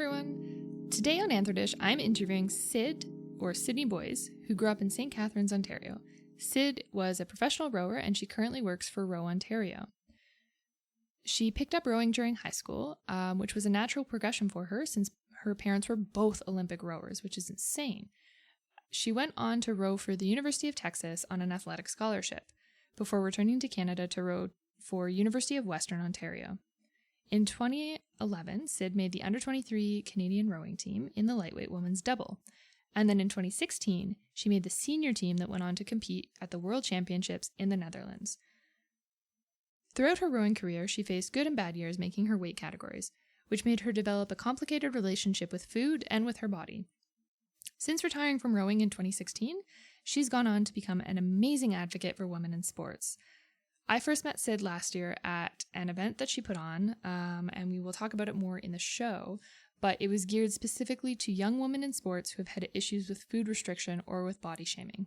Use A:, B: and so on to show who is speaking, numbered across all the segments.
A: everyone. Today on Anthro I'm interviewing Syd Boyes, who grew up in St. Catharines, Ontario. Syd was a professional rower and she currently works for RowOntario. She picked up rowing during high school, which was a natural progression for her since her parents were both Olympic rowers, which is insane. She went on to row for the University of Texas on an athletic scholarship before returning to Canada to row for University of Western Ontario. In 2011, Syd made the under-23 Canadian rowing team in the lightweight women's double. And then in 2016, she made the senior team that went on to compete at the World Championships in the Netherlands. Throughout her rowing career, she faced good and bad years making her weight categories, which made her develop a complicated relationship with food and with her body. Since retiring from rowing in 2016, she's gone on to become an amazing advocate for women in sports. I first met Syd last year at an event that she put on, and we will talk about it more in the show, but it was geared specifically to young women in sports who have had issues with food restriction or with body shaming.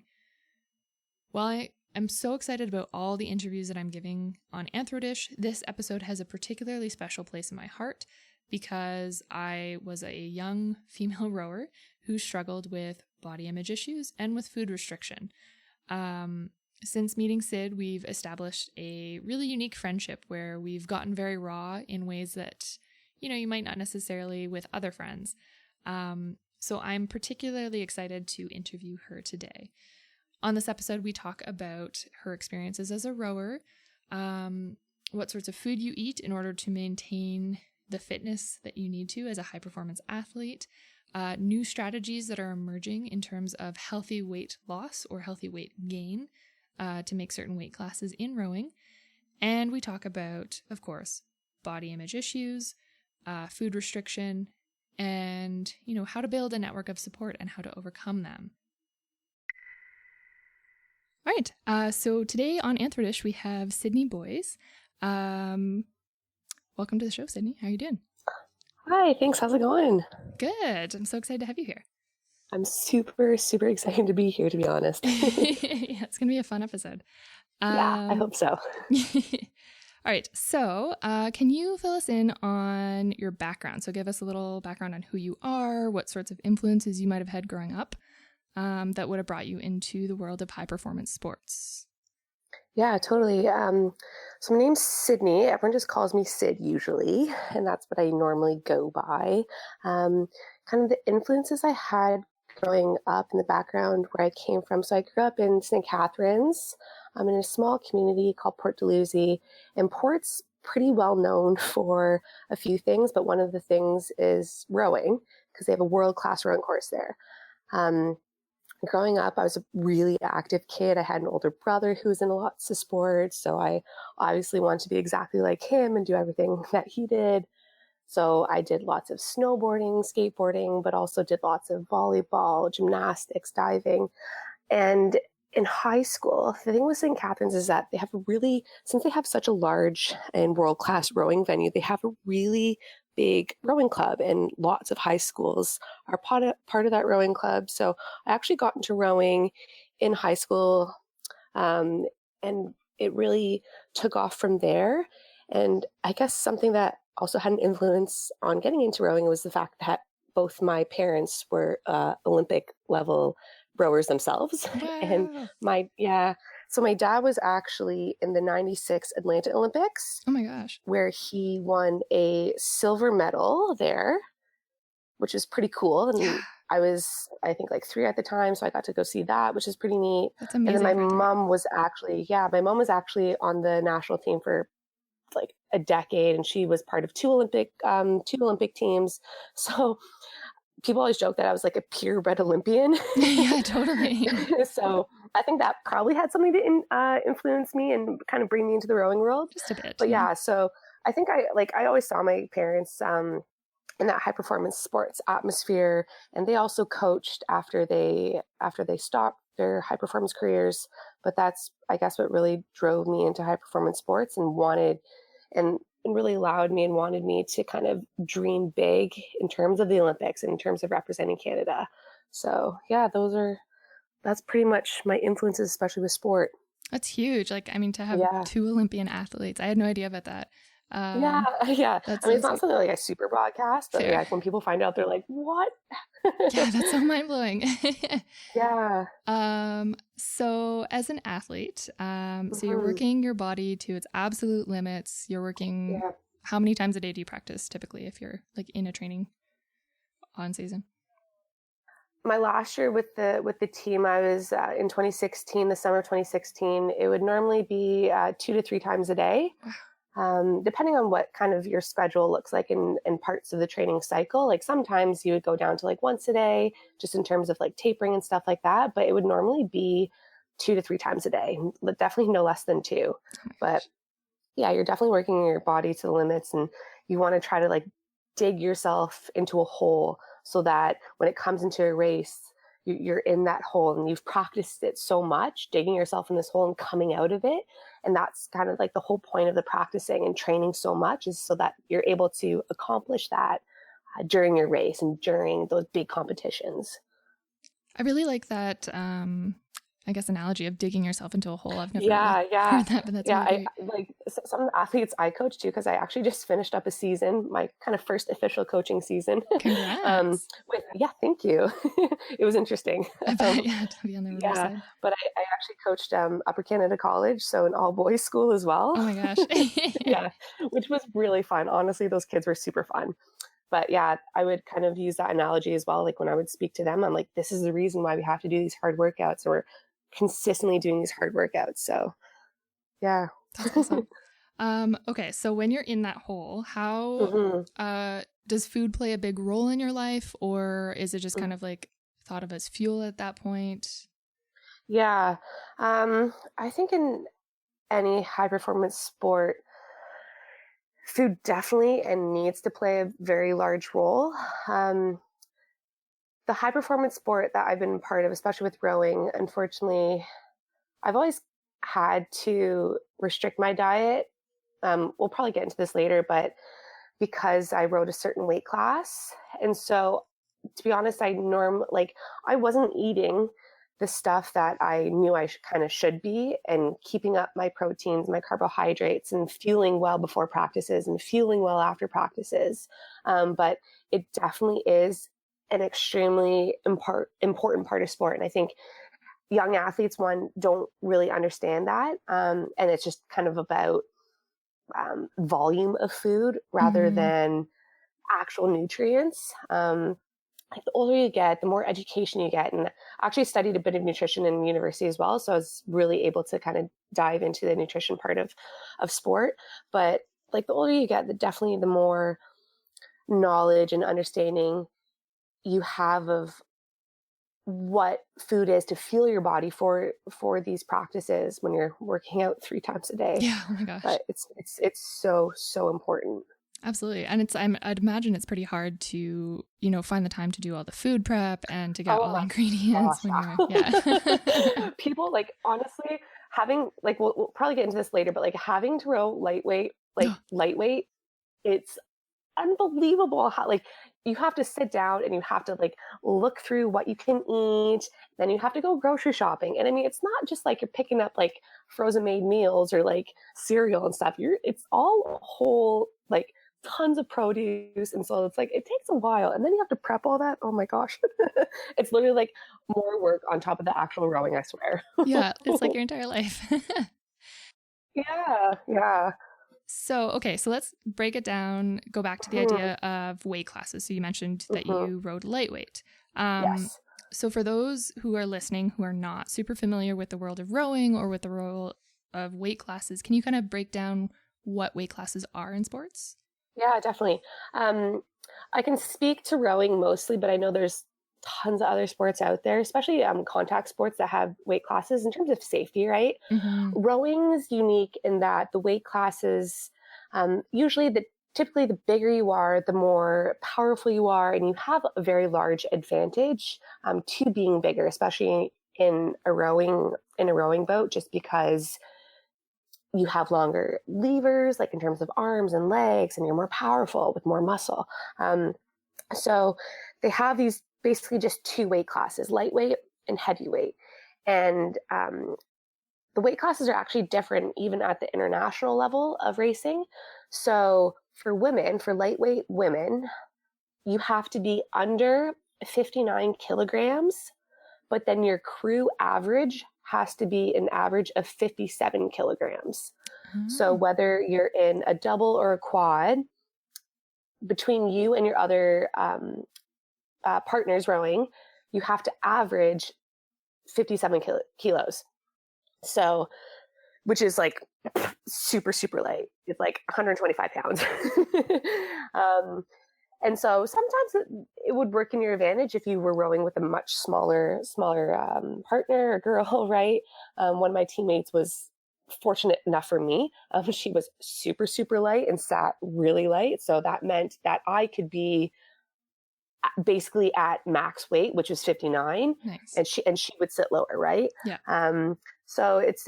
A: While I am so excited about all the interviews that I'm giving on Anthro, this episode has a particularly special place in my heart because I was a young female rower who struggled with body image issues and with food restriction. Since meeting Syd, we've established a really unique friendship where we've gotten very raw in ways that, you might not necessarily with other friends. So I'm particularly excited to interview her today. On this episode, we talk about her experiences as a rower, what sorts of food you eat in order to maintain the fitness that you need to as a high-performance athlete, new strategies that are emerging in terms of healthy weight loss or healthy weight gain, to make certain weight classes in rowing. And we talk about, of course, body image issues, food restriction, and, how to build a network of support and how to overcome them. All right. So today on Anthro we have Syd Boyes. Welcome to the show, Syd. How are you doing?
B: Hi, thanks. How's it going?
A: Good. I'm so excited to have you here.
B: I'm super, super excited to be here, to be honest.
A: Yeah, it's going to be a fun episode.
B: Yeah, I hope so.
A: All right. So can you fill us in on your background? So give us a little background on who you are, what sorts of influences you might have had growing up that would have brought you into the world of high-performance sports.
B: Yeah, totally. So my name's Sydney. Everyone just calls me Syd usually, and that's what I normally go by. Kind of the influences I had growing up in the background where I came from. So I grew up in St. Catharines. I'm in a small community called Port Dalhousie, and Port's pretty well known for a few things, but one of the things is rowing because they have a world-class rowing course there. Growing up, I was a really active kid. I had an older brother who was in lots of sports, so I obviously wanted to be exactly like him and do everything that he did. So I did lots of snowboarding, skateboarding, but also did lots of volleyball, gymnastics, diving. And in high school, the thing with St. Catharines is that they have since they have such a large and world-class rowing venue, they have a really big rowing club, and lots of high schools are part of that rowing club. So I actually got into rowing in high school, and it really took off from there. And I guess something that also had an influence on getting into rowing was the fact that both my parents were Olympic level rowers themselves.
A: Wow.
B: And so my dad was actually in the 96 Atlanta Olympics.
A: Oh my gosh.
B: Where he won a silver medal there, which is pretty cool. And I was, I think, like 3 at the time, so I got to go see that, which is pretty neat.
A: That's amazing.
B: And then my mom was actually on the national team for like a decade, and she was part of two Olympic teams. So people always joke that I was like a purebred Olympian.
A: Yeah, totally.
B: So I think that probably had something to influence me and kind of bring me into the rowing world.
A: Just a bit.
B: But yeah, so I think I always saw my parents in that high performance sports atmosphere, and they also coached after they stopped their high performance careers. But that's, I guess, what really drove me into high performance sports and really allowed me and wanted me to kind of dream big in terms of the Olympics and in terms of representing Canada. So yeah, that's pretty much my influences, especially with sport.
A: That's huge. To have 2 Olympian athletes. I had no idea about that.
B: Yeah, yeah.
A: That's
B: I mean,
A: so
B: it's not
A: sweet.
B: something like I super broadcast, but
A: Fair.
B: yeah, when people find out, they're like, "What?"
A: Yeah, that's so mind blowing.
B: Yeah.
A: So as an athlete, so you're
B: Hmm.
A: working your body to its absolute limits. You're working,
B: Yeah.
A: how many times a day do you practice typically if you're like in a training on season?
B: My last year with the team, I was in 2016, the summer of 2016. It would normally be 2 to 3 times a day, depending on what kind of your schedule looks like in parts of the training cycle. Like sometimes you would go down to like once a day, just in terms of like tapering and stuff like that. But it would normally be 2 to 3 times a day, but definitely no less than two.
A: Oh my
B: But
A: gosh.
B: yeah, you're definitely working your body to the limits, and you want to try to like dig yourself into a hole so that when it comes into a race, you're in that hole and you've practiced it so much, digging yourself in this hole and coming out of it. And that's kind of like the whole point of the practicing and training so much, is so that you're able to accomplish that during your race and during those big competitions.
A: I really like that, I guess, analogy of digging yourself into a hole. I've never really
B: Yeah, yeah,
A: heard that, but that's
B: yeah.
A: really
B: I
A: great.
B: like some of the athletes I coach too, because I actually just finished up a season, my kind of first official coaching season.
A: Congrats.
B: With yeah, thank you. It was interesting.
A: I bet,
B: Um,
A: yeah, to be on the reverse
B: yeah,
A: side.
B: but I actually coached Upper Canada College, so an all boys school as well.
A: Oh my gosh.
B: Yeah, which was really fun. Honestly, those kids were super fun. But yeah, I would kind of use that analogy as well. Like when I would speak to them, I'm like, this is the reason why we have to do these hard workouts, or we're consistently doing these hard workouts. So yeah.
A: That's awesome. Okay, so when you're in that hole, how
B: Hmm.
A: does food play a big role in your life, or is it just
B: Mm.
A: kind of like thought of as fuel at that point?
B: Yeah. I think in any high performance sport, food definitely and needs to play a very large role. Um, the high performance sport that I've been part of, especially with rowing, unfortunately, I've always had to restrict my diet. We'll probably get into this later, but because I rode a certain weight class. And so, to be honest, I wasn't eating the stuff that I knew I kind of should be, and keeping up my proteins, my carbohydrates, and fueling well before practices and fueling well after practices. But it definitely is an extremely important part of sport. And I think young athletes, one, don't really understand that. And it's just kind of about volume of food rather
A: Mm-hmm.
B: than actual nutrients. Like the older you get, the more education you get. And I actually studied a bit of nutrition in university as well. So I was really able to kind of dive into the nutrition part of sport. But like the older you get, definitely the more knowledge and understanding you have of what food is to fuel your body for these practices when you're working out 3 times a day.
A: Yeah. Oh my gosh.
B: But it's so important.
A: Absolutely. And I'd imagine it's pretty hard to, find the time to do all the food prep and to get all
B: Oh
A: the
B: my
A: ingredients when you're, yeah.
B: gosh, people, like, honestly, having like we'll probably get into this later, but like having to row lightweight, it's unbelievable how like you have to sit down and you have to like look through what you can eat, then you have to go grocery shopping. And I mean, it's not just like you're picking up like frozen made meals or like cereal and stuff. It's all whole, like tons of produce. And so it's like it takes a while, and then you have to prep all that. Oh my gosh. It's literally like more work on top of the actual rowing, I swear.
A: Yeah. It's like your entire life.
B: Yeah, yeah.
A: So, okay, so let's break it down, go back to the
B: Mhm,
A: idea of weight classes. So you mentioned that
B: mhm.
A: you rode lightweight. Um,
B: Yes.
A: so for those who are listening who are not super familiar with the world of rowing or with the role of weight classes, can you kind of break down what weight classes are in sports?
B: Yeah, definitely. Um, I can speak to rowing mostly, but I know there's tons of other sports out there, especially contact sports that have weight classes in terms of safety, right?
A: Mm-hmm.
B: Rowing is unique in that the weight classes, usually typically the bigger you are, the more powerful you are, and you have a very large advantage to being bigger, especially in a rowing boat, just because you have longer levers, like in terms of arms and legs, and you're more powerful with more muscle. Um, so they have these basically just two weight classes, lightweight and heavyweight. And the weight classes are actually different even at the international level of racing. So for women, for lightweight women, you have to be under 59 kilograms, but then your crew average has to be an average of 57 kilograms. So whether you're in a double or a quad, between you and your other partners rowing, you have to average 57 kilos. So, which is like super, super light. It's like 125 pounds. And so sometimes it would work in your advantage if you were rowing with a much smaller partner or girl, right? One of my teammates was fortunate enough for me. She was super, super light and sat really light. So that meant that I could be basically at max weight, which is 59.
A: Nice.
B: And she would sit lower, right?
A: Yeah.
B: So it's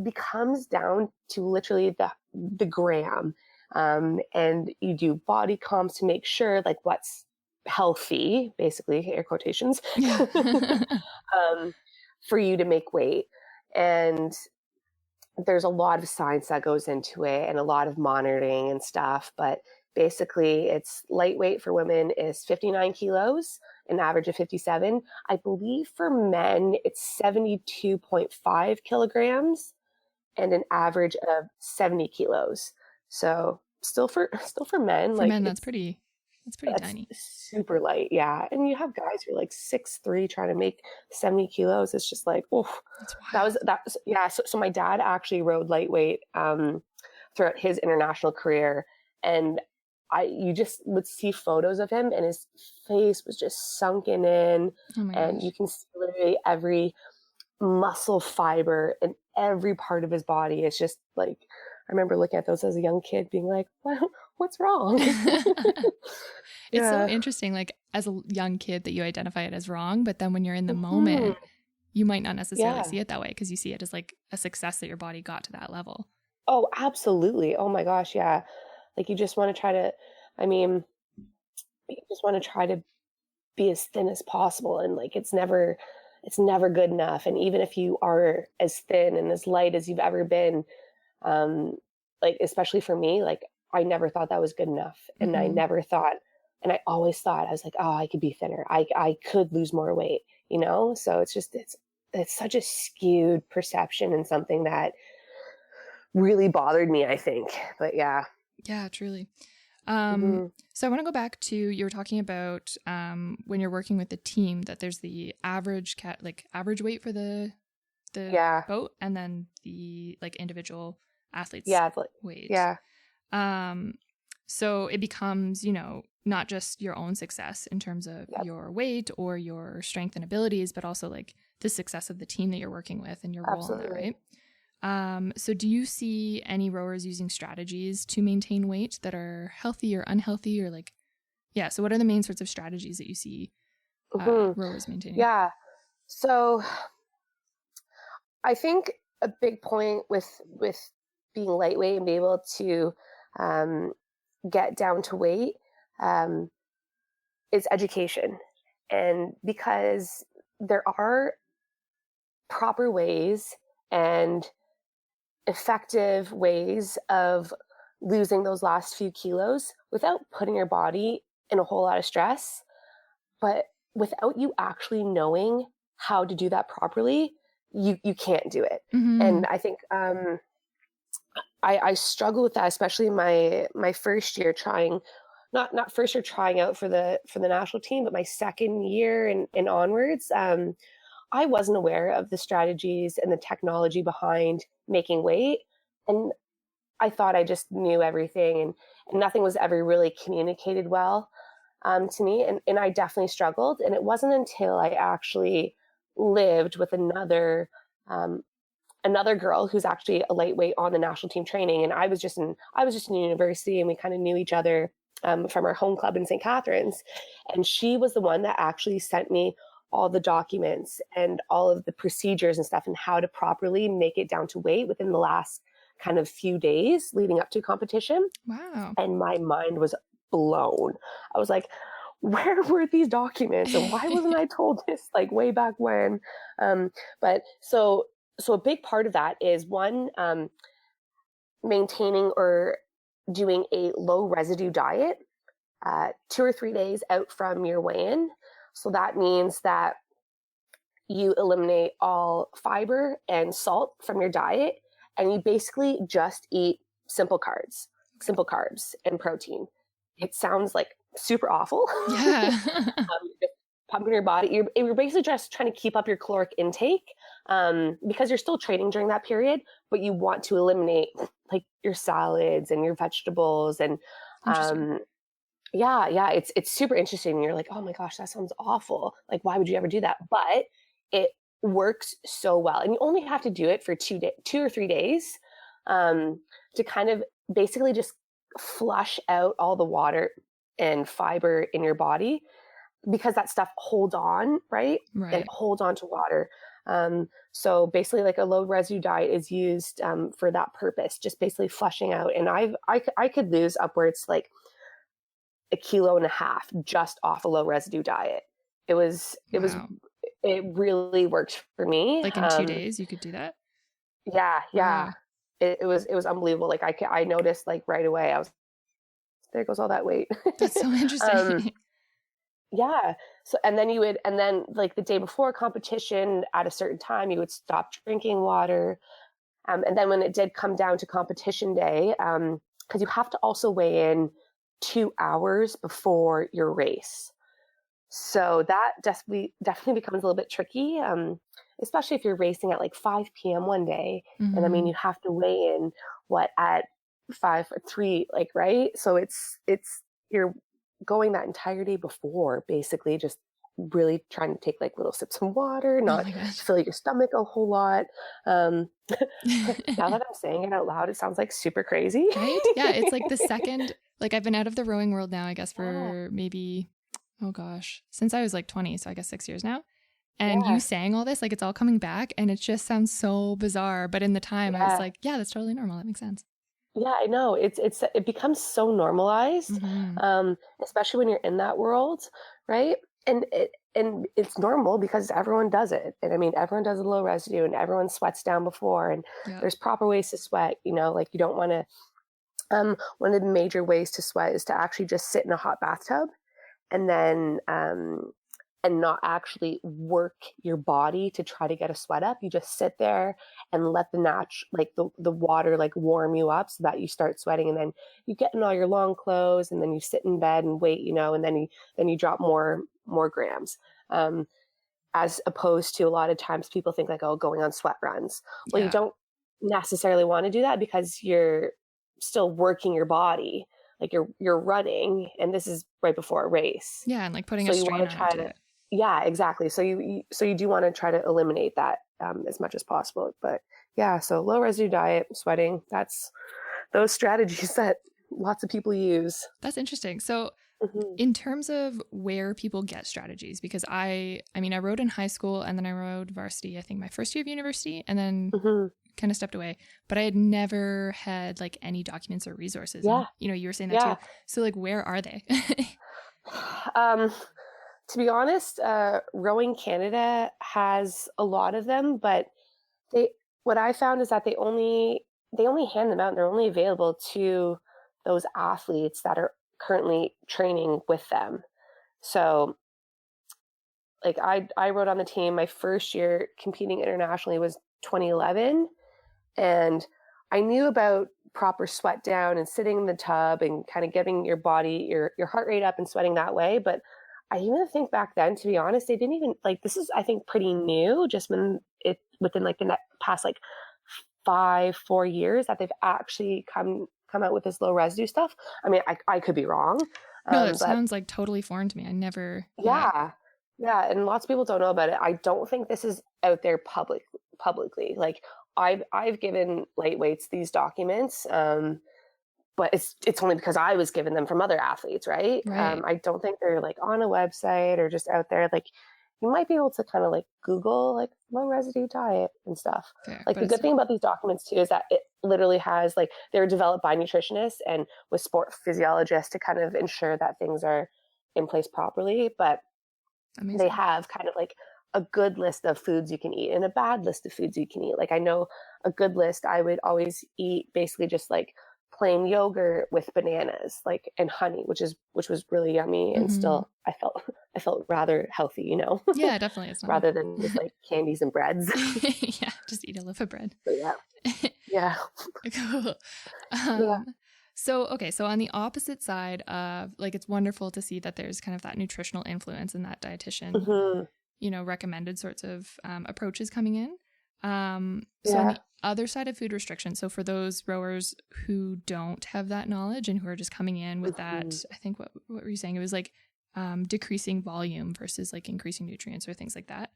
B: becomes down to literally the gram. And you do body comps to make sure like what's healthy, basically air quotations, for you to make weight. And there's a lot of science that goes into it and a lot of monitoring and stuff. But basically it's lightweight for women is 59 kilos, an average of 57. I believe for men, it's 72.5 kilograms and an average of 70 kilos. So still for men,
A: for
B: like
A: men, that's pretty tiny.
B: Super light. Yeah. And you have guys who are like 6'3" trying to make 70 kilos. It's just like, oh, that was, yeah. So my dad actually rode lightweight, throughout his international career. And you just would see photos of him and his face was just sunken in, and you can see literally every muscle fiber in every part of his body. It's just like, I remember looking at those as a young kid being like, well, what's wrong?
A: It's so interesting, like as a young kid that you identify it as wrong, but then when you're in the moment, you might not necessarily see it that way because you see it as like a success that your body got to that level.
B: Oh, absolutely. Oh my gosh. Yeah. Like you just want to try to, you just want to try to be as thin as possible. And like, it's never good enough. And even if you are as thin and as light as you've ever been, like, especially for me, like I never thought that was good enough. And I never thought, and I always thought, I was like, oh, I could be thinner. I could lose more weight, So it's just, it's such a skewed perception and something that really bothered me, I think. But yeah.
A: Yeah, truly. So I want to go back to, you were talking about when you're working with the team that there's the average average weight for the boat, and then the like individual athletes weight.
B: Yeah.
A: So it becomes, not just your own success in terms of your weight or your strength and abilities, but also like the success of the team that you're working with and your role in that, right? So do you see any rowers using strategies to maintain weight that are healthy or unhealthy, or like, so what are the main sorts of strategies that you see rowers maintaining?
B: Yeah. So I think a big point with being lightweight and be able to get down to weight is education. And because there are proper ways and effective ways of losing those last few kilos without putting your body in a whole lot of stress, but without you actually knowing how to do that properly, you can't do it. And I think I struggle with that, especially in my first year trying, not first year trying out for the national team, but my second year and onwards. I wasn't aware of the strategies and the technology behind making weight. And I thought I just knew everything, and nothing was ever really communicated well to me. And I definitely struggled. And it wasn't until I actually lived with another girl who's actually a lightweight on the national team training. And I was just in university, and we kind of knew each other from our home club in St. Catharines. And she was the one that actually sent me all the documents and all of the procedures and stuff and how to properly make it down to weight within the last kind of few days leading up to competition.
A: Wow.
B: And my mind was blown. I was like, where were these documents? And why wasn't I told this like way back when? But so a big part of that is one, maintaining or doing a low residue diet 2 or 3 days out from your weigh-in. So that means that you eliminate all fiber and salt from your diet, and you basically just eat simple carbs and protein. It sounds like super awful.
A: Yeah.
B: Pumping your body. You're basically just trying to keep up your caloric intake because you're still training during that period, but you want to eliminate like your salads and your vegetables and yeah, it's super interesting. You're like, oh my gosh, that sounds awful. Like, why would you ever do that? But it works so well, and you only have to do it for 2 or 3 days to kind of basically just flush out all the water and fiber in your body because that stuff holds on, right?
A: Right.
B: It holds on to water. So basically, like a low residue diet is used for that purpose, just basically flushing out. And I could lose upwards like 1.5 kilos just off a low residue diet. It really worked for me.
A: Like in 2 days, you could do that?
B: Yeah.
A: Wow.
B: It was unbelievable. Like I noticed like right away, I was, there goes all that weight.
A: That's so interesting.
B: Yeah. So, and then like the day before competition at a certain time, you would stop drinking water. And then when it did come down to competition day, because you have to also weigh in 2 hours before your race. So that definitely becomes a little bit tricky, especially if you're racing at like 5 p.m. one day.
A: Mm-hmm.
B: And I mean, you have to weigh in at 5 or 3, like, right? So it's you're going that entire day before, basically just really trying to take like little sips of water, not fill your stomach a whole lot. Now that I'm saying it out loud, it sounds like super crazy.
A: Right? Yeah, it's like the second, like I've been out of the rowing world now, I guess, for maybe, oh gosh, since I was like 20, so I guess 6 years now. And you saying all this, like it's all coming back and it just sounds so bizarre. But in the time, I was like, yeah, that's totally normal. That makes sense.
B: Yeah, I know. It becomes so normalized, especially when you're in that world, right? And it's normal because everyone does it. And I mean, everyone does a low residue and everyone sweats down before, and there's proper ways to sweat, like you don't want to, one of the major ways to sweat is to actually just sit in a hot bathtub and then, and not actually work your body to try to get a sweat up. You just sit there and let the water like warm you up so that you start sweating, and then you get in all your long clothes and then you sit in bed and wait, and then you drop more grams. As opposed to a lot of times people think like, oh, going on sweat runs. Well, you don't necessarily want to do that because you're still working your body. Like you're running, and this is right before a race.
A: Yeah, and like putting a strain on it.
B: Yeah, exactly. So you do want to try to eliminate that as much as possible. But yeah, so low residue diet, sweating, that's those strategies that lots of people use.
A: That's interesting. So in terms of where people get strategies, because I rowed in high school and then I rowed varsity, I think my first year of university, and then kind of stepped away, but I had never had like any documents or resources.
B: Yeah.
A: And, you were saying that too. So like, where are they?
B: To be honest, Rowing Canada has a lot of them, but what I found is that they only hand them out, and they're only available to those athletes that are currently training with them. So like I rowed on the team. My first year competing internationally was 2011, and I knew about proper sweat down and sitting in the tub and kind of getting your body, your heart rate up and sweating that way. But I even think back then, to be honest, they didn't even like, this is, I think, pretty new, just within like the past like 4 years that they've actually come out with this low residue stuff. I mean, I could be wrong.
A: No, it sounds like totally foreign to me. I never.
B: Yeah. And lots of people don't know about it. I don't think this is out there publicly. Like I've given lightweights these documents, but it's only because I was given them from other athletes, right? I don't think they're like on a website or just out there. Like you might be able to kind of like Google like low residue diet and stuff. Fair, like the good thing about these documents too is that it literally has like, they're developed by nutritionists and with sport physiologists to kind of ensure that things are in place properly. But they have kind of like a good list of foods you can eat and a bad list of foods you can eat. Like I know a good list, I would always eat basically just like plain yogurt with bananas, like, and honey, which was really yummy. And still, I felt rather healthy, you know,
A: Yeah, definitely. It's not
B: rather than just like candies and breads.
A: Yeah, just eat a loaf of bread.
B: But yeah.
A: Cool.
B: Yeah.
A: So on the opposite side of, like, it's wonderful to see that there's kind of that nutritional influence and that dietitian, you know, recommended sorts of approaches coming in. So on the other side of food restriction, so for those rowers who don't have that knowledge and who are just coming in with that, I think what were you saying? It was like decreasing volume versus like increasing nutrients or things like that.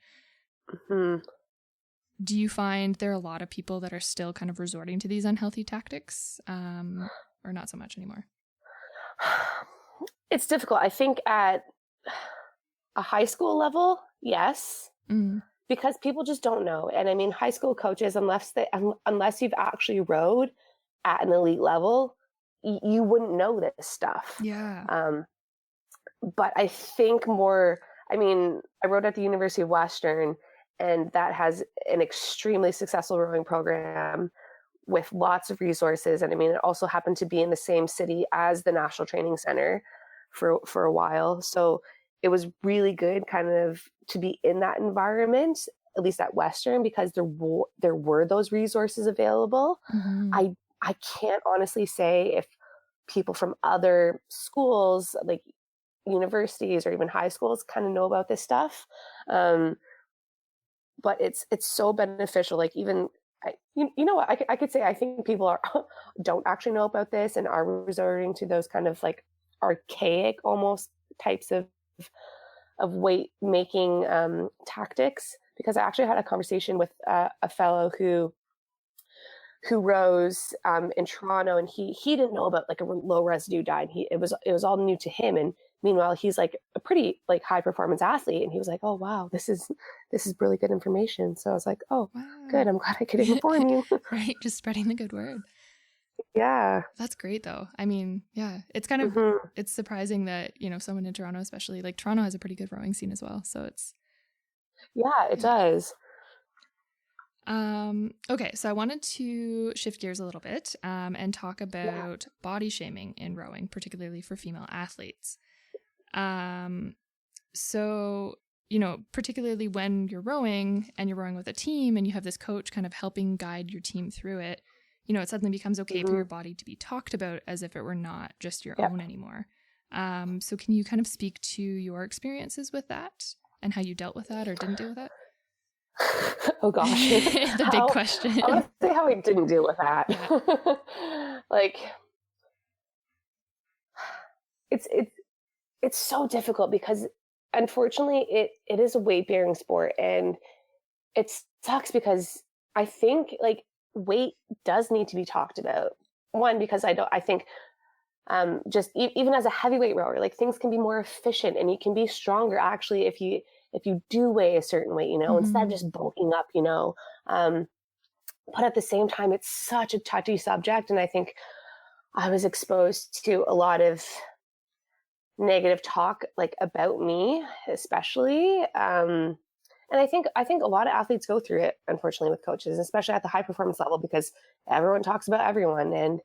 A: Do you find there are a lot of people that are still kind of resorting to these unhealthy tactics, or not so much anymore?
B: It's difficult. I think at a high school level, yes, because people just don't know. And I mean, high school coaches, unless you've actually rowed at an elite level, you wouldn't know this stuff.
A: Yeah.
B: But I think more, I mean, I rowed at the University of Western, and that has an extremely successful rowing program with lots of resources. And I mean, it also happened to be in the same city as the National Training Center for a while. So it was really good kind of to be in that environment, at least at Western, because there were those resources available. I can't honestly say if people from other schools, like universities or even high schools, kind of know about this stuff. But it's so beneficial. Like, even you know what, I could say I think people don't actually know about this and are resorting to those kind of like archaic almost types of weight making tactics, because I actually had a conversation with a fellow who rows in Toronto, and he didn't know about like a low residue diet. It was all new to him, and meanwhile he's like a pretty like high performance athlete, and he was like, oh wow, this is really good information. So I was like, oh wow, good, I'm glad I could inform you.
A: Right, just spreading the good word.
B: Yeah,
A: that's great though. I mean, yeah, it's kind of it's surprising that, you know, someone in Toronto, especially, like Toronto has a pretty good rowing scene as well, so it's
B: it does.
A: Okay, so I wanted to shift gears a little bit and talk about body shaming in rowing, particularly for female athletes. So, you know, particularly when you're rowing and you're rowing with a team and you have this coach kind of helping guide your team through it, you know, it suddenly becomes okay for your body to be talked about as if it were not just your own anymore. So can you kind of speak to your experiences with that and how you dealt with that or didn't deal with that?
B: Oh gosh,
A: the big question.
B: I want to say how I didn't deal with that.
A: Yeah.
B: Like, it's so difficult because unfortunately it is a weight bearing sport, and it sucks because I think like weight does need to be talked about. One, because I think just even as a heavyweight rower, like things can be more efficient and you can be stronger actually if you do weigh a certain weight, you know, instead of just bulking up, you know. But at the same time, it's such a touchy subject. And I think I was exposed to a lot of negative talk, like about me, especially. And I think a lot of athletes go through it, unfortunately, with coaches, especially at the high performance level, because everyone talks about everyone. And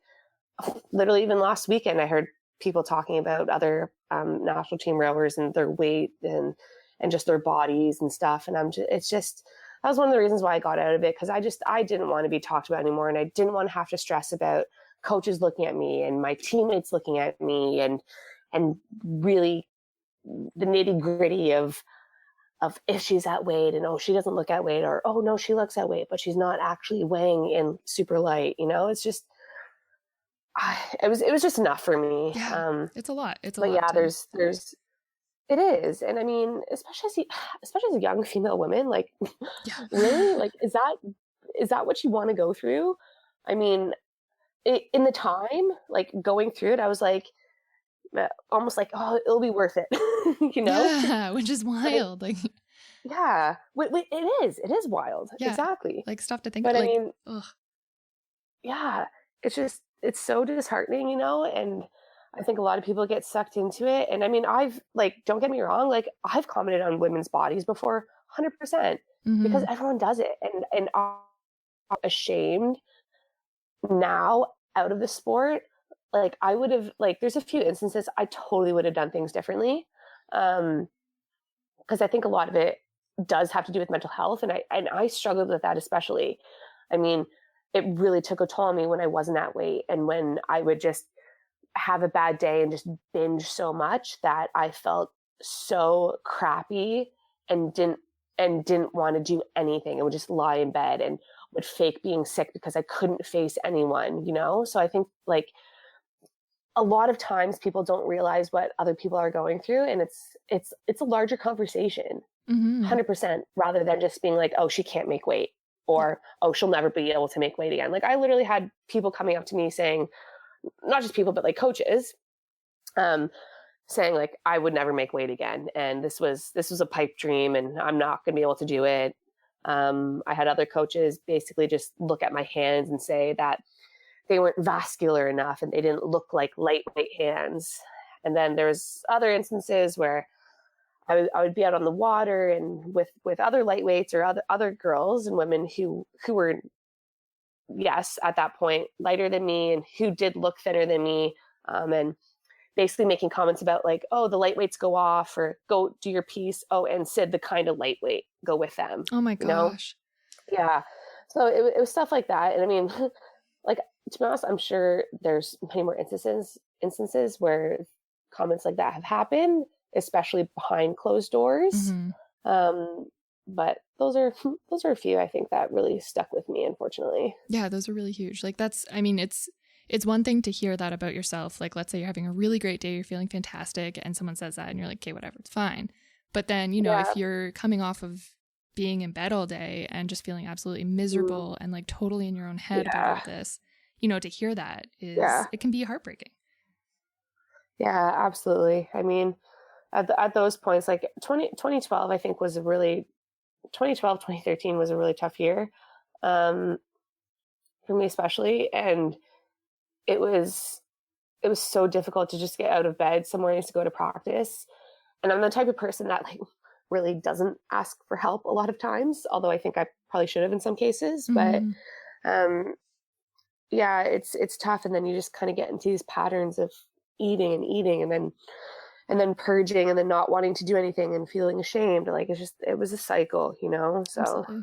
B: literally even last weekend, I heard people talking about other national team rowers and their weight and just their bodies and stuff. And that was one of the reasons why I got out of it, because I didn't want to be talked about anymore. And I didn't want to have to stress about coaches looking at me and my teammates looking at me and really the nitty gritty of if she's at weight and, oh, she doesn't look at weight, or, oh no, she looks at weight, but she's not actually weighing in super light. You know, it's just, it was just enough for me.
A: Yeah, it's a lot. It's a
B: lot. But yeah, there's it is. And I mean, especially as a young female woman, like, really, like, is that what you want to go through? I mean, in the time, like going through it, I was like, almost like, oh, it'll be worth it, you know?
A: Yeah, which is wild. Like,
B: yeah, it is wild. Yeah, exactly.
A: Like, stuff to think
B: about. But
A: like,
B: I mean, yeah, it's so disheartening, you know? And I think a lot of people get sucked into it. And I mean, don't get me wrong, like I've commented on women's bodies before, 100%, because everyone does it. And I'm ashamed now out of the sport, like I would have, like, there's a few instances I totally would have done things differently. Because I think a lot of it does have to do with mental health. And I struggled with that, especially. I mean, it really took a toll on me when I wasn't at weight, and when I would just have a bad day and just binge so much that I felt so crappy and didn't want to do anything. I would just lie in bed and would fake being sick because I couldn't face anyone, you know? So I think, like, a lot of times people don't realize what other people are going through, and it's a larger conversation. 100%, rather than just being like, oh, she can't make weight, or oh, she'll never be able to make weight again. Like, I literally had people coming up to me saying, not just people, but like coaches, saying like, I would never make weight again, and this was a pipe dream, and I'm not going to be able to do it. I had other coaches basically just look at my hands and say that they weren't vascular enough and they didn't look like lightweight hands. And then there's other instances where I would be out on the water and with other lightweights or other girls and women who were, yes, at that point, lighter than me, and who did look thinner than me, and basically making comments about like, oh, the lightweights go off, or go do your piece. Oh, and Syd, the kind of lightweight, go with them.
A: Oh my gosh.
B: You know? Yeah. So it was stuff like that. And I mean, like, to be honest, I'm sure there's many more instances where comments like that have happened, especially behind closed doors. But those are a few, I think, that really stuck with me, unfortunately.
A: Yeah, those are really huge. Like, that's, I mean, it's one thing to hear that about yourself. Like, let's say you're having a really great day, you're feeling fantastic, and someone says that and you're like, okay, whatever, it's fine. But then, you know, if you're coming off of being in bed all day and just feeling absolutely miserable and like totally in your own head about all this, you know, to hear that is, it can be heartbreaking.
B: Yeah, absolutely. I mean, at those points, like 2012, I think 2013 was a really tough year, for me especially. And it was so difficult to just get out of bed some mornings to go to practice. And I'm the type of person that like really doesn't ask for help a lot of times, although I think I probably should have in some cases. But yeah, it's tough. And then you just kind of get into these patterns of eating and then purging, and then not wanting to do anything and feeling ashamed. Like, it was a cycle, you know? So,
A: absolutely.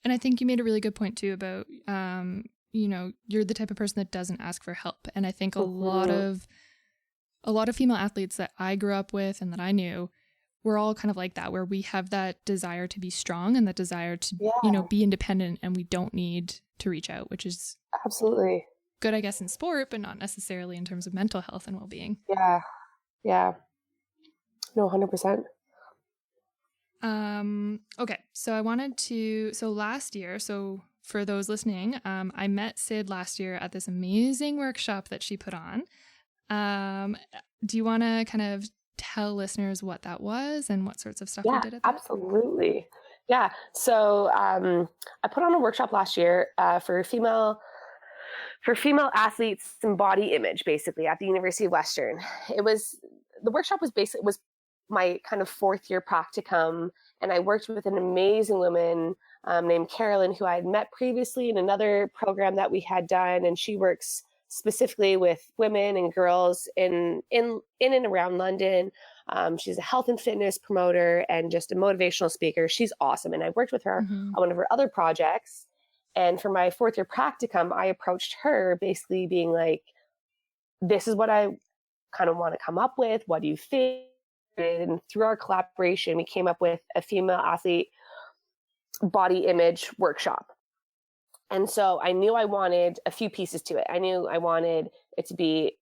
A: And I think you made a really good point too about, you know, you're the type of person that doesn't ask for help. And I think a lot of female athletes that I grew up with and that I knew, we're all kind of like that, where we have that desire to be strong and that desire to, you know, be independent, and we don't need to reach out, which is
B: absolutely
A: good, I guess, in sport, but not necessarily in terms of mental health and well-being.
B: Yeah. No, 100%.
A: Okay. So last year, so for those listening, I met Syd last year at this amazing workshop that she put on. Do you want to kind of tell listeners what that was and what sorts of stuff you did at that?
B: Absolutely. Yeah. So, I put on a workshop last year, for female athletes and body image, basically, at the University of Western. The workshop was my kind of 4th year practicum, and I worked with an amazing woman named Carolyn, who I had met previously in another program that we had done, and she works specifically with women and girls in and around London. She's a health and fitness promoter and just a motivational speaker. She's awesome, and I worked with her on one of her other projects. And for my 4th year practicum, I approached her basically being like, this is what I kind of want to come up with. What do you think? And through our collaboration, we came up with a female athlete body image workshop. And so I knew I wanted a few pieces to it. I knew I wanted it to be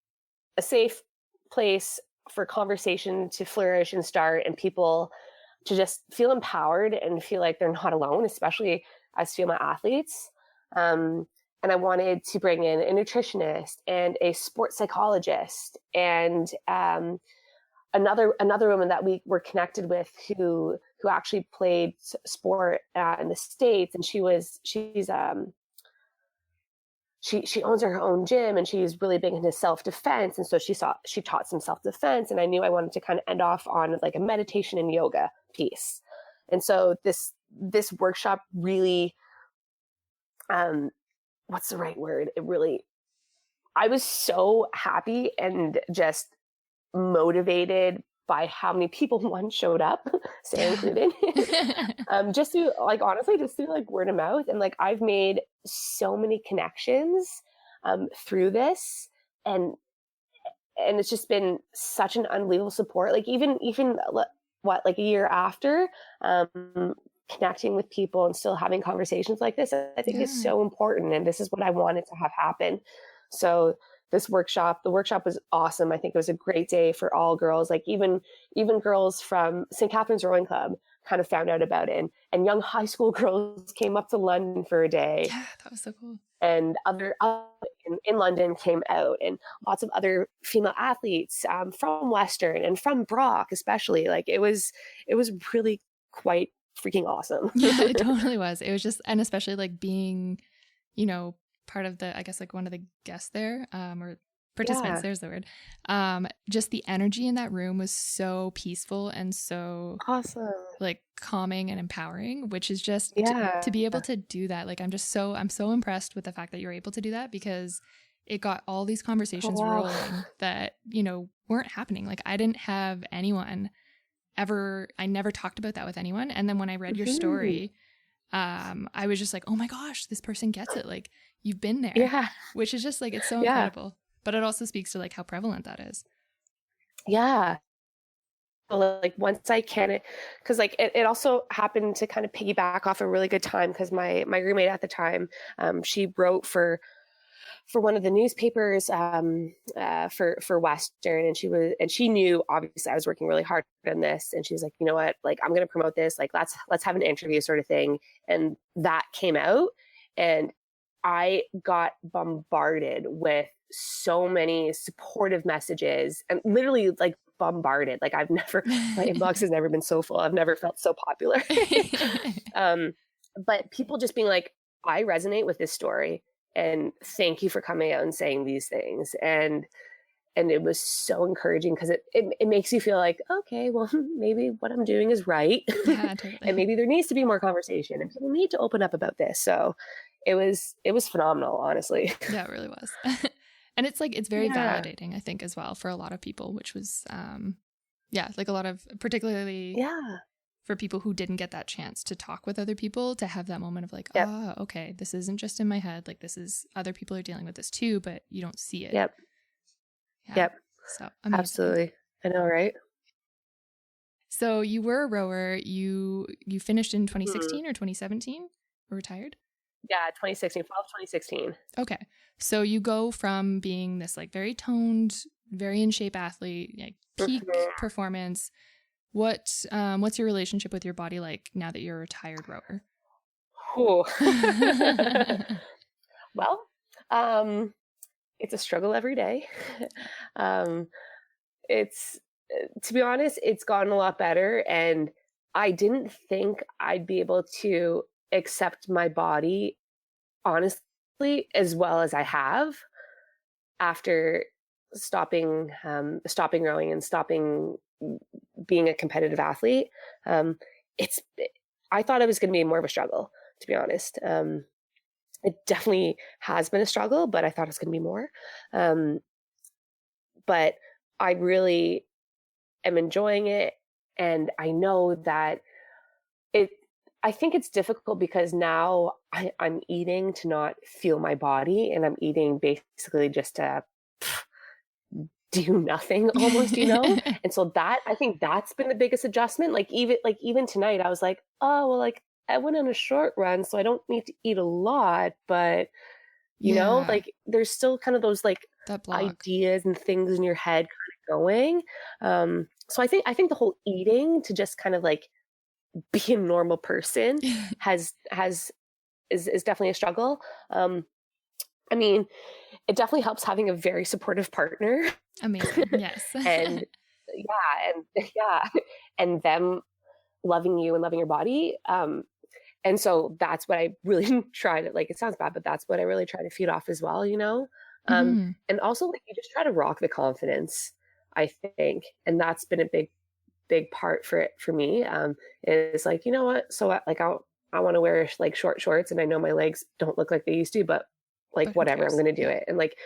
B: a safe place for conversation to flourish and start, and people to just feel empowered and feel like they're not alone, especially as female athletes. And I wanted to bring in a nutritionist and a sports psychologist and another woman that we were connected with who actually played sport in the States, and she owns her own gym, and she's really big into self-defense. And so she taught some self-defense, and I knew I wanted to kind of end off on like a meditation and yoga piece. And so this workshop really, what's the right word? It really I was so happy and just motivated by how many people one showed up, Sarah included, just through like, honestly, just through like word of mouth. And like, I've made so many connections through this, and it's just been such an unbelievable support. Like even what, like a year after, connecting with people and still having conversations like this, I think is so important. And this is what I wanted to have happen. So the workshop was awesome. I think it was a great day for all girls, like even girls from St. Catherine's Rowing Club kind of found out about it, and young high school girls came up to London for a day.
A: Yeah, that was so cool.
B: And other in London came out, and lots of other female athletes from Western and from Brock, especially. Like it was really quite freaking awesome.
A: Yeah, it totally was. It was just, and especially like being, you know, part of the, I guess like one of the guests there, or participants, there's the word. Just the energy in that room was so peaceful and so
B: awesome,
A: like calming and empowering, which is just to be able to do that. Like I'm so impressed with the fact that you're able to do that, because it got all these conversations rolling that, you know, weren't happening. Like I didn't have anyone I never talked about that with anyone. And then when I read your story, I was just like, oh my gosh, this person gets it. Like you've been there. Yeah. Which is just like, it's so incredible. But it also speaks to like how prevalent that is.
B: Yeah. Like once I can, because like it also happened to kind of piggyback off a really good time, because my roommate at the time, she wrote for one of the newspapers for Western, and she knew obviously I was working really hard on this, and she was like, you know what, like I'm going to promote this, like let's have an interview sort of thing. And that came out, and I got bombarded with so many supportive messages, and literally like bombarded. Like my inbox has never been so full. I've never felt so popular. But people just being like, I resonate with this story, and thank you for coming out and saying these things. And it was so encouraging, because it makes you feel like, okay, well, maybe what I'm doing is right. Yeah, totally. And maybe there needs to be more conversation, and people need to open up about this. So it was phenomenal, honestly.
A: Yeah, it really was. And it's like, it's very validating, I think, as well, for a lot of people, which was, like a lot of, particularly for people who didn't get that chance to talk with other people, to have that moment of like, okay, this isn't just in my head. Like this is, other people are dealing with this too, but you don't see it.
B: Yep. So amazing. Absolutely. I know, right?
A: So you were a rower. You finished in 2016 or 2017? Or retired?
B: Yeah, 2016, fall of 2016.
A: Okay. So you go from being this like very toned, very in shape athlete, like peak performance. What's your relationship with your body like now that you're a retired rower?
B: Well, it's a struggle every day. It's, to be honest, it's gotten a lot better, and I didn't think I'd be able to accept my body honestly as well as I have after stopping rowing and stopping being a competitive athlete. I thought it was going to be more of a struggle, to be honest. It definitely has been a struggle, but I thought it was going to be more. But I really am enjoying it, and I know that I think it's difficult because now I'm eating to not feel my body, and I'm eating basically just to do nothing almost, you know? And so I think that's been the biggest adjustment. Like even tonight, I was like, oh, well, like I went on a short run, so I don't need to eat a lot, but you know, like there's still kind of those like ideas and things in your head kind of going. So I think the whole eating to just kind of like be a normal person is definitely a struggle. I mean, it definitely helps having a very supportive partner.
A: Amazing. Yes.
B: and them loving you and loving your body. And so that's what I really try to, like, it sounds bad, but that's what I really try to feed off as well, you know? And also like you just try to rock the confidence, I think. And that's been a big part for me. Is like, you know what? So like I want to wear like short shorts, and I know my legs don't look like they used to, but like whatever, I'm going to do it. And like,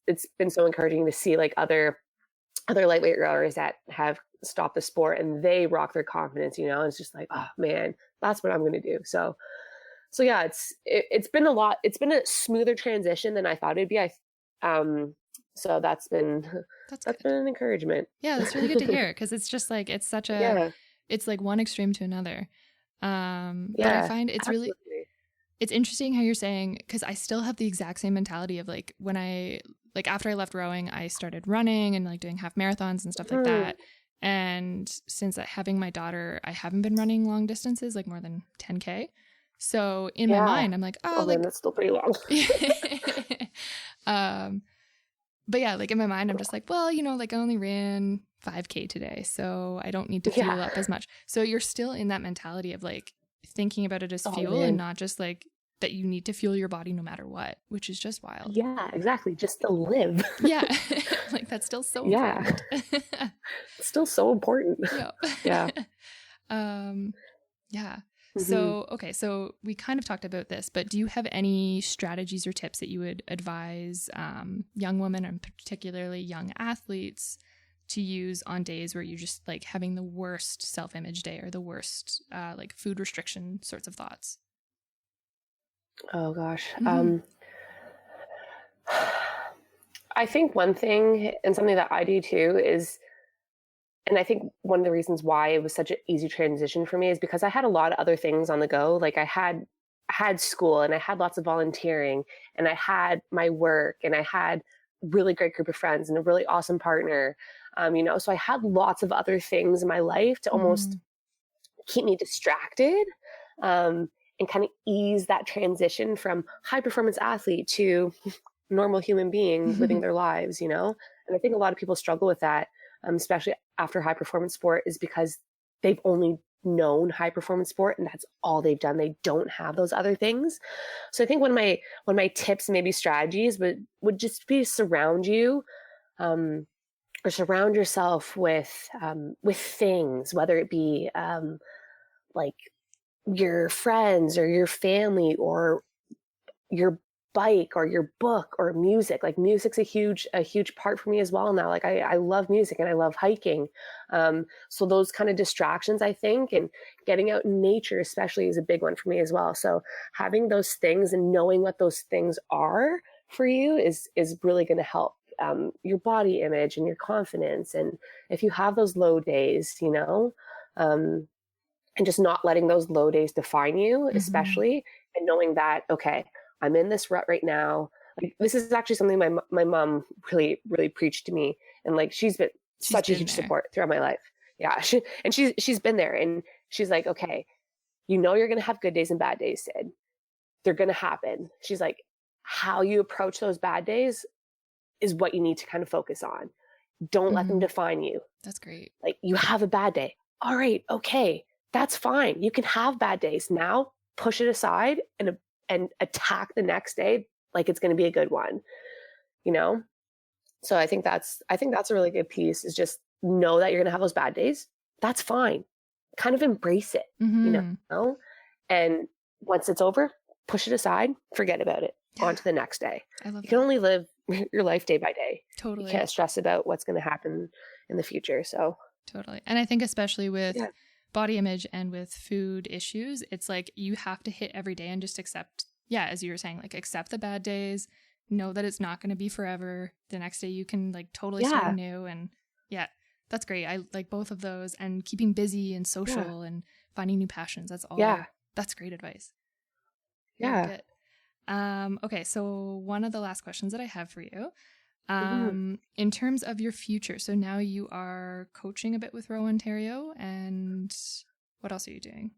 B: it's been so encouraging to see like other lightweight rowers that have stopped the sport and they rock their confidence, you know. It's just like, oh man, that's what I'm going to do. So yeah, it's been a lot. It's been a smoother transition than I thought it'd be. So that's been an encouragement.
A: Yeah, that's really good to hear, because it's just like it's such a it's like one extreme to another. But I find it's
B: absolutely.
A: it's interesting how you're saying, because I still have the exact same mentality of like when after I left rowing, I started running and like doing half marathons and stuff like that. And since having my daughter, I haven't been running long distances, like more than 10K. So in my mind, I'm like, oh, like
B: man, that's still pretty long.
A: But yeah, like in my mind, I'm just like, well, you know, like I only ran 5K today, so I don't need to fuel up as much. So you're still in that mentality of like thinking about it as fuel and not just like that you need to fuel your body no matter what, which is just wild.
B: Yeah, exactly. Just to live.
A: Yeah. Like that's still so important.
B: Still so important.
A: Yeah. Yeah. So, okay, so we kind of talked about this, but do you have any strategies or tips that you would advise young women and particularly young athletes to use on days where you're just like having the worst self-image day or the worst like food restriction sorts of thoughts?
B: Oh gosh. I think one thing, and something that I do too, is, and I think one of the reasons why it was such an easy transition for me is because I had a lot of other things on the go. Like I had school and I had lots of volunteering and I had my work and I had a really great group of friends and a really awesome partner. You know, so I had lots of other things in my life to almost keep me distracted, and kind of ease that transition from high performance athlete to normal human being living their lives, you know? And I think a lot of people struggle with that, especially after high performance sport, is because they've only known high performance sport and that's all they've done. They don't have those other things. So I think one of my tips, maybe strategies, would just be to surround yourself with things, whether it be like your friends or your family or your bike or your book or music. Like music's a huge part for me as well now. Like I love music and I love hiking. So those kind of distractions, I think, and getting out in nature especially is a big one for me as well. So having those things and knowing what those things are for you is really going to help your body image and your confidence. And if you have those low days, you know, and just not letting those low days define you, especially, and knowing that, okay, I'm in this rut right now. Like, this is actually something my mom really, really preached to me. And like, she's been such a huge support throughout my life. Yeah. She's been there, and she's like, okay, you know, you're going to have good days and bad days, Syd. They're going to happen. She's like, how you approach those bad days is what you need to kind of focus on. Don't let them define you.
A: That's great.
B: Like, you have a bad day. All right. Okay. That's fine. You can have bad days. Now push it aside and attack the next day like it's going to be a good one, you know? So I think that's a really good piece, is just know that you're going to have those bad days. That's fine. Kind of embrace it, you know? And once it's over, push it aside, forget about it, on to the next day.
A: I love
B: You can only live your life day by day.
A: Totally.
B: You can't stress about what's going to happen in the future. So
A: totally. And I think especially with body image and with food issues, it's like you have to hit every day and just accept, as you were saying, like accept the bad days, know that it's not going to be forever. The next day you can like totally start anew. And that's great. I like both of those, and keeping busy and social and finding new passions. That's all. That's great advice.
B: Yeah.
A: Good. Okay. So one of the last questions that I have for you, in terms of your future, so now you are coaching a bit with RowOntario, and what else are you doing?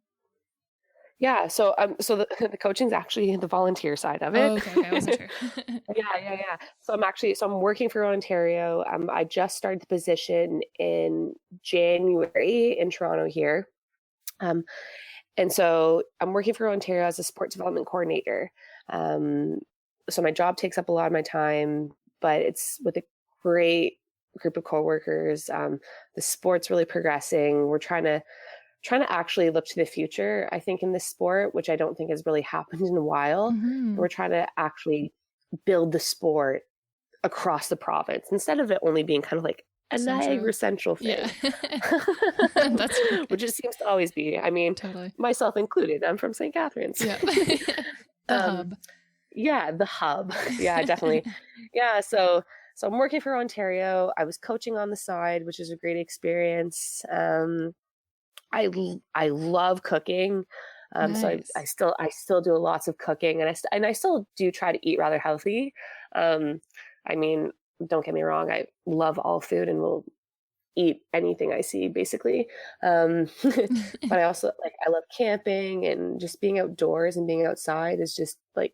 A: Yeah,
B: so the coaching's actually the volunteer side of it.
A: Oh, okay, I wasn't sure.
B: Yeah. So I'm working for RowOntario. I just started the position in January in Toronto here. And so I'm working for RowOntario as a sports development coordinator. So my job takes up a lot of my time, but it's with a great group of coworkers. The sport's really progressing. We're trying to actually look to the future, I think, in this sport, which I don't think has really happened in a while. And we're trying to actually build the sport across the province instead of it only being kind of like a Niagara Central thing.
A: Yeah. That's
B: which it seems to always be. I mean,
A: totally.
B: Myself included. I'm from St. Catharines.
A: Yeah. The hub.
B: Yeah, the hub. Yeah, definitely. Yeah, so I'm working for Ontario. I was coaching on the side, which is a great experience. I love cooking.
A: Nice.
B: So I still do lots of cooking, and I still do try to eat rather healthy. I mean, don't get me wrong, I love all food and will eat anything I see, basically. But I also I love camping, and just being outdoors and being outside is just like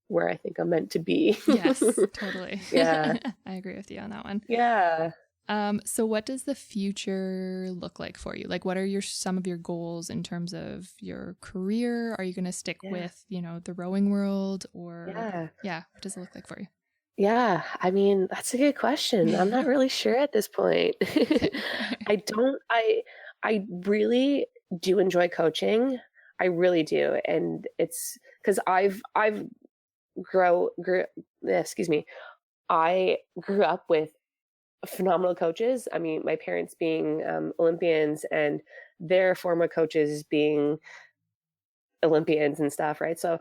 B: where I think I'm meant to be.
A: Yes, totally.
B: Yeah.
A: I agree with you on that one.
B: Yeah.
A: So what does the future look like for you? Like, what are some of your goals in terms of your career? Are you going to stick with, the rowing world, or what does it look like for you?
B: Yeah, I mean, that's a good question. I'm not really sure at this point. I really do enjoy coaching. I really do. And it's because I grew up with phenomenal coaches. I mean, my parents being Olympians, and their former coaches being Olympians and stuff, right? So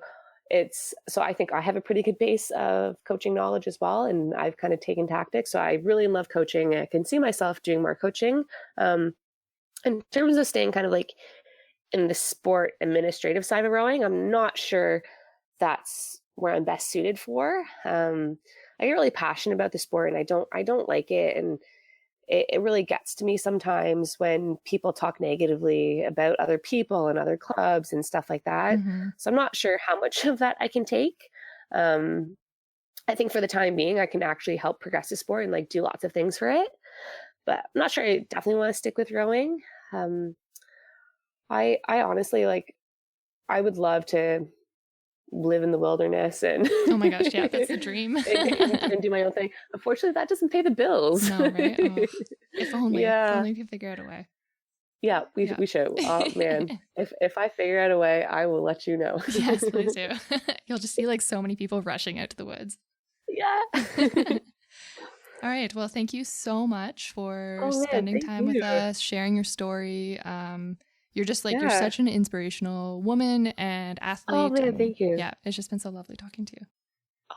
B: I think I have a pretty good base of coaching knowledge as well, and I've kind of taken tactics. So I really love coaching. I can see myself doing more coaching. In terms of staying kind of like in the sport administrative side of rowing, I'm not sure that's where I'm best suited for. I get really passionate about the sport, and I don't like it, and it really gets to me sometimes when people talk negatively about other people and other clubs and stuff like that.
A: Mm-hmm.
B: So I'm not sure how much of that I can take. I think for the time being, I can actually help progress the sport and do lots of things for it. But I'm not sure I definitely want to stick with rowing. I honestly I would love to live in the wilderness and
A: oh my gosh, yeah, that's the dream.
B: and do my own thing. Unfortunately, that doesn't pay the bills.
A: No, right? Oh, if only we could figure out a way.
B: Yeah, we should. Oh man, if I figure out a way, I will let you know.
A: Yes, please do. You'll just see so many people rushing out to the woods.
B: Yeah.
A: All right. Well, thank you so much for spending time with us, sharing your story. You're just you're such an inspirational woman and athlete.
B: Oh man, thank you.
A: Yeah, it's just been so lovely talking to you.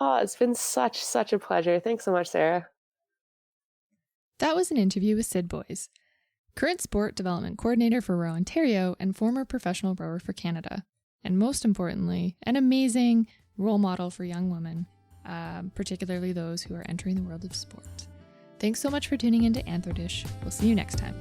B: Oh, it's been such a pleasure. Thanks so much, Sarah.
A: That was an interview with Syd Boyes, current sport development coordinator for RowOntario and former professional rower for Canada. And most importantly, an amazing role model for young women, particularly those who are entering the world of sport. Thanks so much for tuning into Anthro Dish. We'll see you next time.